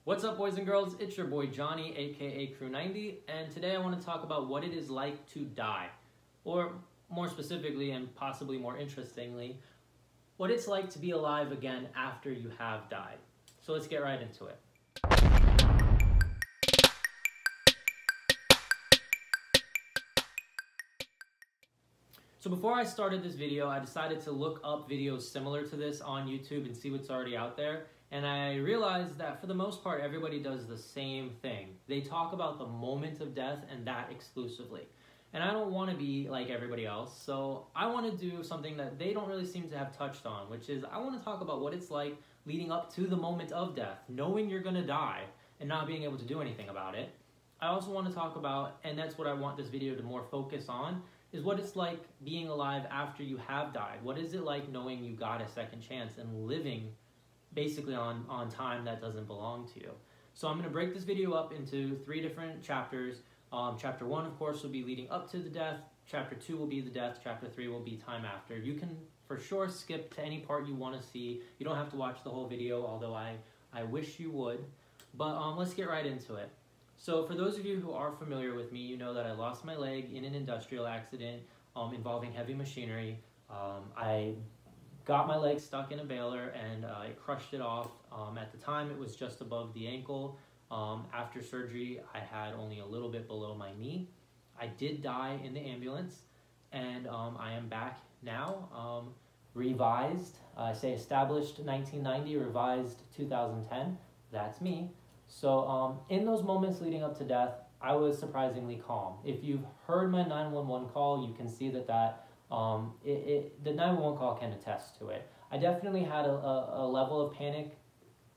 What's up, boys and girls? It's your boy Johnny, aka Crew 90, and today I want to talk about what it is like to die, or more specifically and possibly more interestingly, what it's like to be alive again after you have died. So let's get right into it. So before I started this video, I decided to look up videos similar to this on YouTube and see what's already out there. And I realized that for the most part, everybody does the same thing. They talk about the moment of death and that exclusively. And I don't want to be like everybody else, so I want to do something that they don't really seem to have touched on, which is I want to talk about what it's like leading up to the moment of death, knowing you're going to die and not being able to do anything about it. I also want to talk about, and that's what I want this video to more focus on, is what it's like being alive after you have died. What is it like knowing you got a second chance and living basically on time that doesn't belong to you? So I'm going to break this video up into 3 different chapters. Chapter 1, of course, will be leading up to the death. Chapter 2 will be the death. Chapter 3 will be time after. You can for sure skip to any part you want to see. You don't have to watch the whole video, although I wish you would. But let's get right into it. So for those of you who are familiar with me, you know that I lost my leg in an industrial accident involving heavy machinery. I got my leg stuck in a baler and it crushed it off. At the time, it was just above the ankle. After surgery, I had only a little bit below my knee. I did die in the ambulance, and I am back now. Revised, I say established 1990, revised 2010. That's me. So in those moments leading up to death, I was surprisingly calm. If you've heard my 911 call, you can see that the 911 call can attest to it. I definitely had a level of panic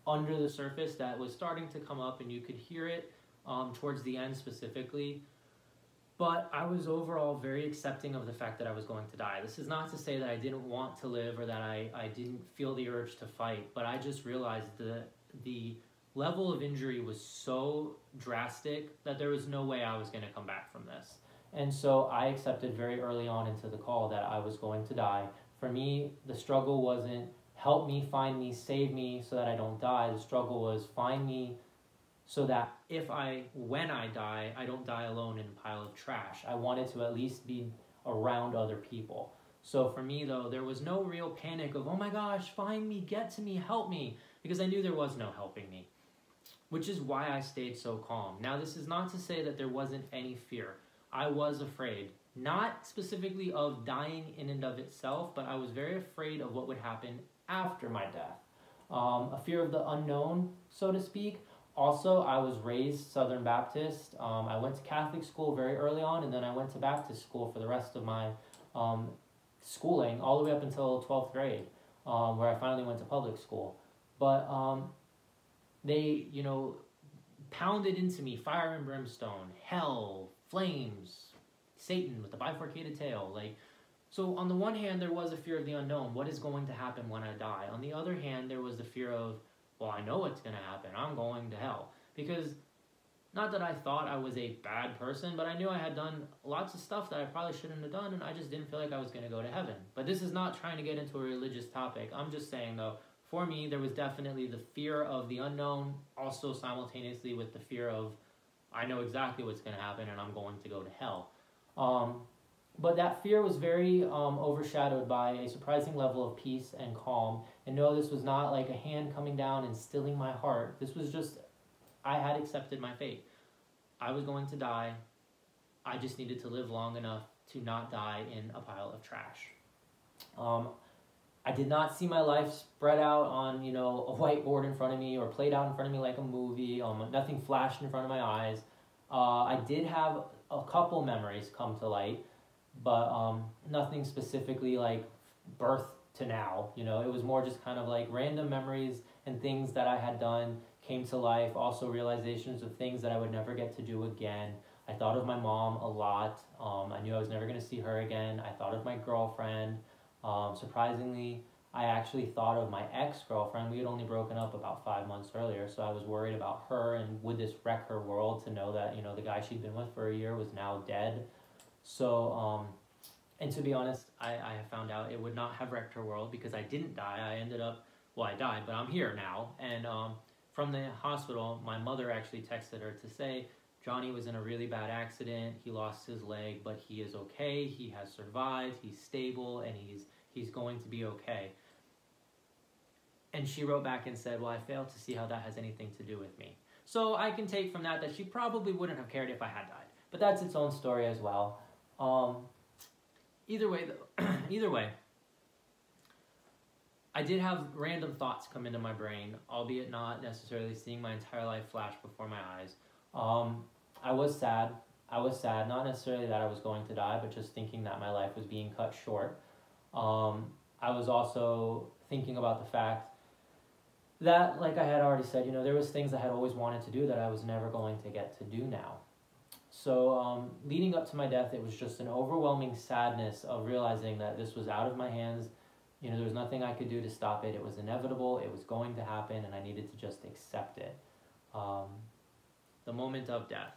under the surface that was starting to come up, and you could hear it towards the end specifically. But I was overall very accepting of the fact that I was going to die. This is not to say that I didn't want to live or that I didn't feel the urge to fight, but I just realized the level of injury was so drastic that there was no way I was going to come back from this. And so I accepted very early on into the call that I was going to die. For me, the struggle wasn't help me, find me, save me so that I don't die. The struggle was find me so that when I die, I don't die alone in a pile of trash. I wanted to at least be around other people. So for me, though, there was no real panic of, oh my gosh, find me, get to me, help me, because I knew there was no helping me, which is why I stayed so calm. Now, this is not to say that there wasn't any fear. I was afraid, not specifically of dying in and of itself, but I was very afraid of what would happen after my death. A fear of the unknown, so to speak. Also, I was raised Southern Baptist. I went to Catholic school very early on, and then I went to Baptist school for the rest of my schooling, all the way up until 12th grade, where I finally went to public school. But they, pounded into me fire and brimstone, hell, flames, Satan with the bifurcated tail. So on the one hand, there was a fear of the unknown. What is going to happen when I die? On the other hand, there was the fear of, well, I know what's going to happen. I'm going to hell. Because not that I thought I was a bad person, but I knew I had done lots of stuff that I probably shouldn't have done, and I just didn't feel like I was going to go to heaven. But this is not trying to get into a religious topic. I'm just saying, though, for me, there was definitely the fear of the unknown, also simultaneously with the fear of, I know exactly what's going to happen, and I'm going to go to hell. But that fear was very overshadowed by a surprising level of peace and calm. And no, this was not like a hand coming down and stilling my heart. This was just, I had accepted my fate. I was going to die. I just needed to live long enough to not die in a pile of trash. I did not see my life spread out on, a whiteboard in front of me or played out in front of me like a movie. Nothing flashed in front of my eyes. I did have a couple memories come to light, but nothing specifically like birth to now. It was more just kind of like random memories and things that I had done came to life. Also realizations of things that I would never get to do again. I thought of my mom a lot. I knew I was never going to see her again. I thought of my girlfriend. Surprisingly, I actually thought of my ex-girlfriend. We had only broken up about 5 months earlier, so I was worried about her and would this wreck her world to know that, the guy she'd been with for a year was now dead. So, and to be honest, I have found out it would not have wrecked her world because I didn't die. I ended up, well, I died, but I'm here now. And from the hospital, my mother actually texted her to say, Johnny was in a really bad accident. He lost his leg, but he is okay. He has survived. He's stable, and he's going to be okay. And she wrote back and said, well, I failed to see how that has anything to do with me. So I can take from that she probably wouldn't have cared if I had died. But that's its own story as well. Either way, I did have random thoughts come into my brain, albeit not necessarily seeing my entire life flash before my eyes. I was sad. Not necessarily that I was going to die, but just thinking that my life was being cut short. I was also thinking about the fact that, like I had already said, there was things I had always wanted to do that I was never going to get to do now. So leading up to my death, it was just an overwhelming sadness of realizing that this was out of my hands. There was nothing I could do to stop it. It was inevitable. It was going to happen, and I needed to just accept it. The moment of death.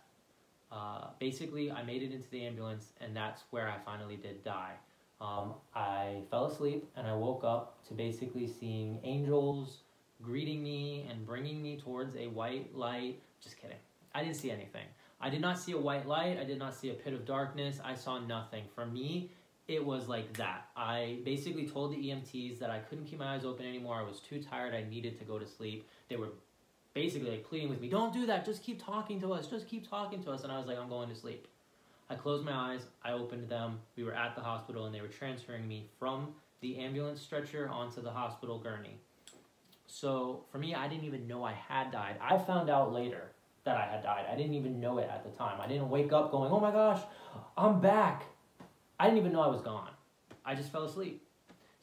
Basically, I made it into the ambulance, and that's where I finally did die. I fell asleep, and I woke up to basically seeing angels greeting me and bringing me towards a white light. Just kidding. I didn't see anything. I did not see a white light. I did not see a pit of darkness. I saw nothing. For me, it was like that. I basically told the EMTs that I couldn't keep my eyes open anymore. I was too tired. I needed to go to sleep. They were basically like pleading with me, don't do that. Just keep talking to us. Just keep talking to us. And I was like, I'm going to sleep. I closed my eyes. I opened them. We were at the hospital, and they were transferring me from the ambulance stretcher onto the hospital gurney. So for me, I didn't even know I had died. I found out later that I had died. I didn't even know it at the time. I didn't wake up going, oh my gosh, I'm back. I didn't even know I was gone. I just fell asleep.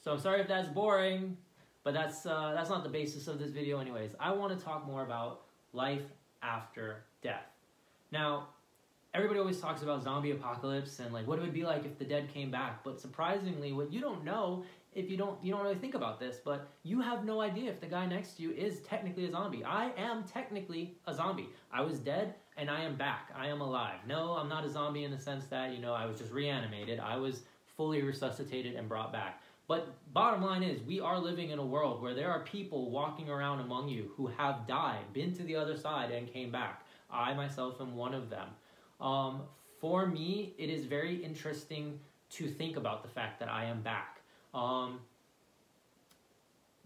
So I'm sorry if that's boring, but that's not the basis of this video anyways. I want to talk more about life after death. Now, everybody always talks about zombie apocalypse and like what it would be like if the dead came back. But surprisingly, what you don't know, if you don't really think about this, but you have no idea if the guy next to you is technically a zombie. I am technically a zombie. I was dead and I am back. I am alive. No, I'm not a zombie in the sense that, I was just reanimated. I was fully resuscitated and brought back. But bottom line is, we are living in a world where there are people walking around among you who have died, been to the other side, and came back. I myself am one of them. For me, it is very interesting to think about the fact that I am back.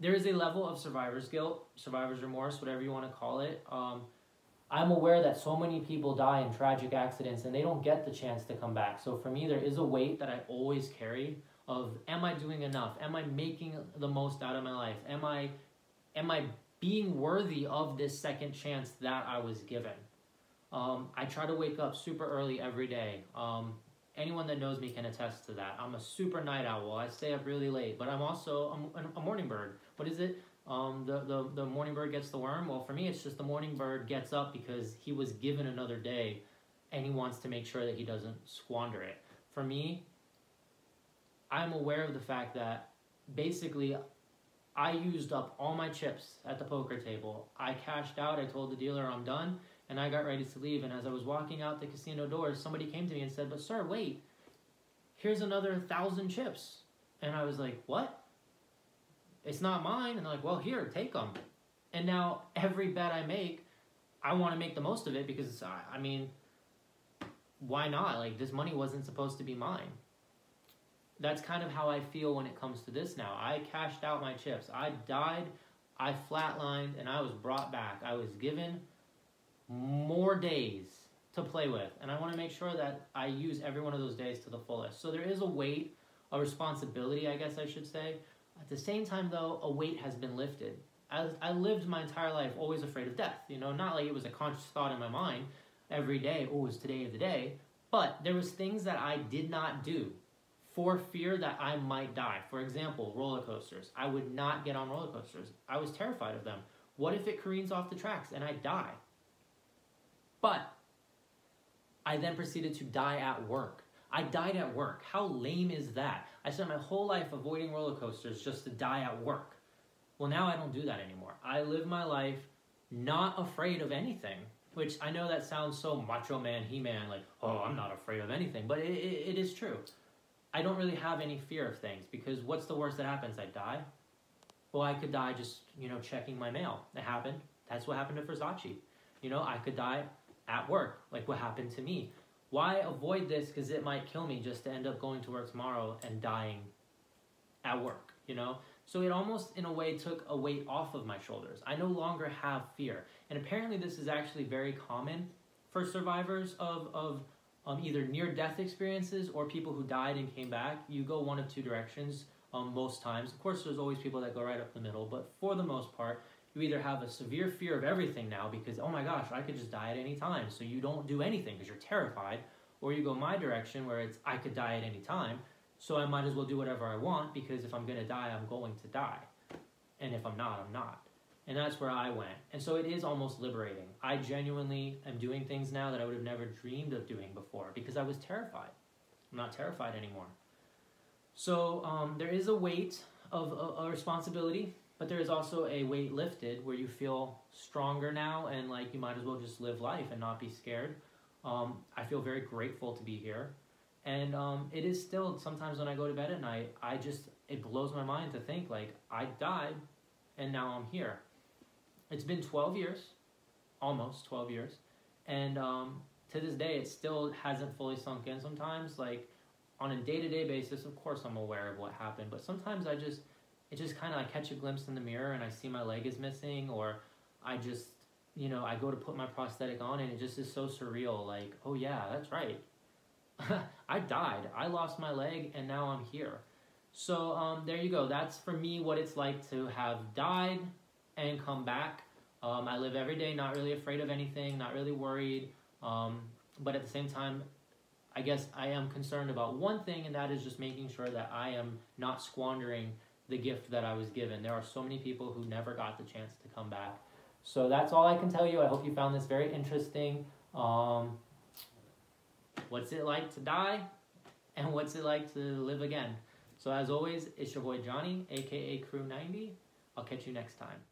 There is a level of survivor's guilt, survivor's remorse, whatever you want to call it. I'm aware that so many people die in tragic accidents and they don't get the chance to come back. So for me, there is a weight that I always carry of, am I doing enough? Am I making the most out of my life? Am I being worthy of this second chance that I was given? I try to wake up super early every day. Anyone that knows me can attest to that. I'm a super night owl. I stay up really late, but I'm also a morning bird. What is it? The morning bird gets the worm. Well, for me, it's just the morning bird gets up because he was given another day and he wants to make sure that he doesn't squander it. For me, I'm aware of the fact that basically I used up all my chips at the poker table. I cashed out. I told the dealer I'm done. And I got ready to leave, and as I was walking out the casino doors, somebody came to me and said, but sir, wait, here's another 1,000 chips. And I was like, what? It's not mine. And they're like, well, here, take them. And now every bet I make, I want to make the most of it because, I mean, why not? Like, this money wasn't supposed to be mine. That's kind of how I feel when it comes to this now. I cashed out my chips. I died, I flatlined, and I was brought back. I was given more days to play with, and I want to make sure that I use every one of those days to the fullest. So there is a weight, a responsibility, I guess I should say. At the same time, though, a weight has been lifted. As I lived my entire life always afraid of death, not like it was a conscious thought in my mind every day, oh, it's today of the day, but there was things that I did not do for fear that I might die. For example, roller coasters. I would not get on roller coasters. I was terrified of them. What if it careens off the tracks and I die? But I then proceeded to die at work. I died at work. How lame is that? I spent my whole life avoiding roller coasters just to die at work. Well, now I don't do that anymore. I live my life not afraid of anything, which I know that sounds so macho man, He-Man, like, oh, I'm not afraid of anything, but it is true. I don't really have any fear of things because what's the worst that happens? I die? Well, I could die just, checking my mail. It happened. That's what happened to Versace. You know, I could die at work, like what happened to me. Why avoid this? Because it might kill me just to end up going to work tomorrow and dying at work, you know? So it almost, in a way, took a weight off of my shoulders. I no longer have fear. And apparently this is actually very common for survivors of either near-death experiences or people who died and came back. You go one of two directions most times. Of course, there's always people that go right up the middle, but for the most part, you either have a severe fear of everything now because, oh my gosh, I could just die at any time, so you don't do anything because you're terrified, or you go my direction where it's, I could die at any time, so I might as well do whatever I want because if I'm going to die, I'm going to die. And if I'm not, I'm not. And that's where I went. And so it is almost liberating. I genuinely am doing things now that I would have never dreamed of doing before because I was terrified. I'm not terrified anymore. So there is a weight of a responsibility, but there is also a weight lifted where you feel stronger now and like you might as well just live life and not be scared. I feel very grateful to be here. And it is still, sometimes when I go to bed at night, it blows my mind to think like I died and now I'm here. It's been 12 years, almost 12 years. And to this day, it still hasn't fully sunk in sometimes. Like on a day-to-day basis, of course I'm aware of what happened, but sometimes it just kind of, I catch a glimpse in the mirror and I see my leg is missing, or I just, you know, I go to put my prosthetic on and it just is so surreal. Like, oh yeah, that's right. I died. I lost my leg and now I'm here. So there you go. That's for me what it's like to have died and come back. I live every day not really afraid of anything, not really worried. But at the same time, I guess I am concerned about one thing, and that is just making sure that I am not squandering the gift that I was given. There are so many people who never got the chance to come back. So that's all I can tell you. I hope you found this very interesting. What's it like to die? And what's it like to live again? So as always, it's your boy Johnny, aka Crew 90. I'll catch you next time.